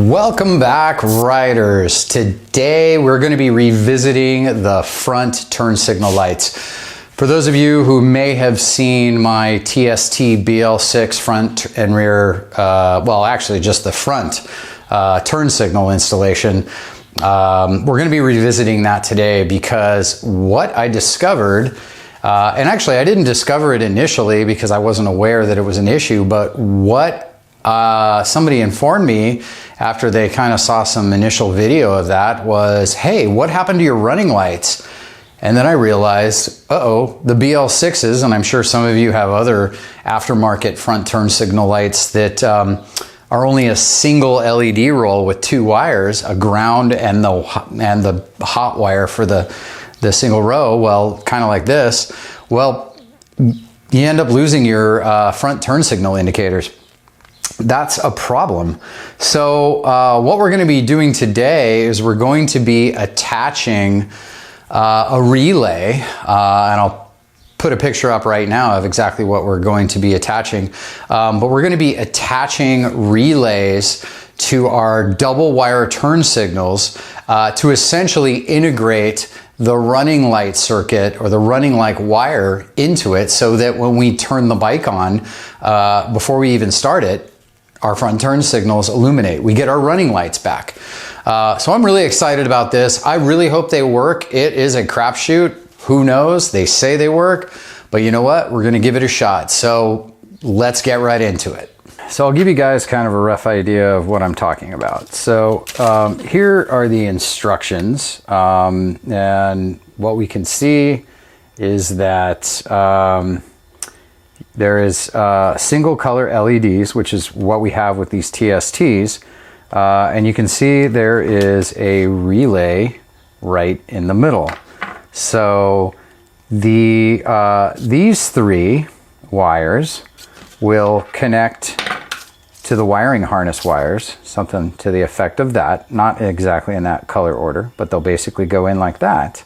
Welcome back, riders. Today we're going to be revisiting the front turn signal lights. For those of you who may have seen my TST BL6 front and rear, well actually just the front turn signal installation, we're going to be revisiting that today because what I discovered, and actually I didn't discover it initially because I wasn't aware that it was an issue, but what somebody informed me after they kind of saw some initial video of that was, hey, what happened to your running lights? And then I realized, uh-oh, the BL6s, and I'm sure some of you have other aftermarket front turn signal lights that are only a single LED roll with two wires, a ground and the hot wire for the single row. Well, kind of like this. Well, you end up losing your front turn signal indicators. That's a problem. So what we're going to be doing today is we're going to be attaching a relay, and I'll put a picture up right now of exactly what we're going to be attaching. But we're going to be attaching relays to our double wire turn signals to essentially integrate the running light circuit or the running light wire into it so that when we turn the bike on, before we even start it, our front turn signals illuminate. We get our running lights back. So I'm really excited about this. I really hope they work. It is a crapshoot. Who knows? They say they work, but you know what? We're gonna give it a shot. So let's get right into it. So I'll give you guys kind of a rough idea of what I'm talking about. So here are the instructions. And what we can see is that there is single color LEDs, which is what we have with these TSTs. And you can see there is a relay right in the middle. So these three wires will connect to the wiring harness wires, something to the effect of that. Not exactly in that color order, but they'll basically go in like that.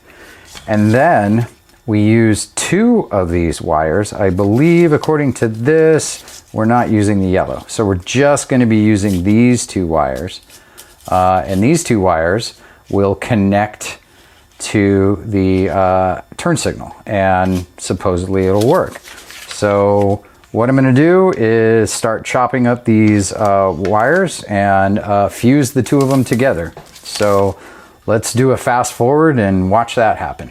And then we use two of these wires. I believe, according to this, we're not using the yellow. So we're just going to be using these two wires. And these two wires will connect to the turn signal. And supposedly it'll work. So what I'm going to do is start chopping up these wires and fuse the two of them together. So let's do a fast forward and watch that happen.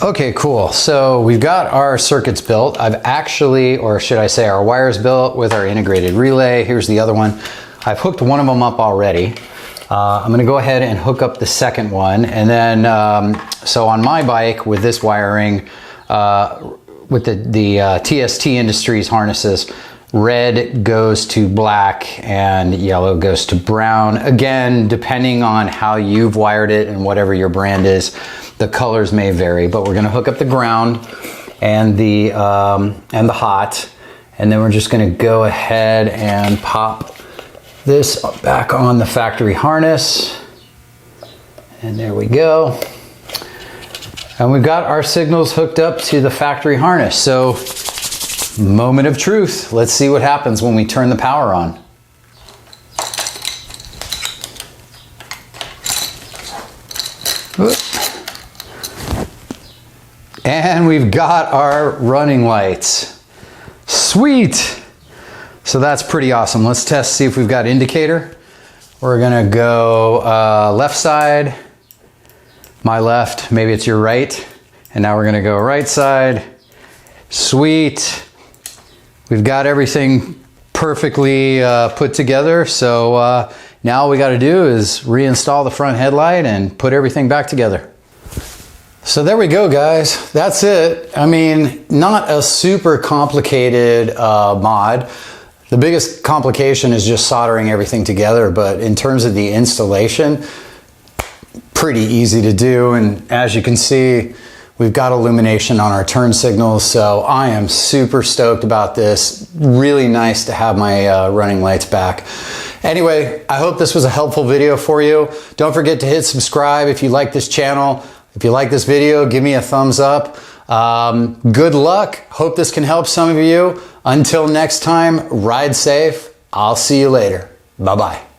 Okay, cool. So we've got our circuits built. I've actually, or should I say our wires built with our integrated relay. Here's the other one. I've hooked one of them up already. I'm gonna go ahead and hook up the second one. And then, so on my bike with this wiring, with the TST Industries harnesses, red goes to black and yellow goes to brown. Again, depending on how you've wired it and whatever your brand is, the colors may vary, but we're gonna hook up the ground and the hot, and then we're just gonna go ahead and pop this back on the factory harness. And there we go. And we've got our signals hooked up to the factory harness. So, moment of truth. Let's see what happens when we turn the power on. And we've got our running lights. Sweet. So that's pretty awesome. Let's test, see if we've got indicator. We're gonna go left side, my left, maybe it's your right. And now we're gonna go right side. Sweet. We've got everything perfectly put together. So now all we gotta do is reinstall the front headlight and put everything back together. So there we go, guys. That's it. I mean, not a super complicated mod. The biggest complication is just soldering everything together, but in terms of the installation, pretty easy to do. And as you can see, we've got illumination on our turn signals, so I am super stoked about this. Really nice to have my running lights back. Anyway, I hope this was a helpful video for you. Don't forget to hit subscribe if you like this channel. If you like this video, give me a thumbs up. Good luck. Hope this can help some of you. Until next time, ride safe. I'll see you later. Bye-bye.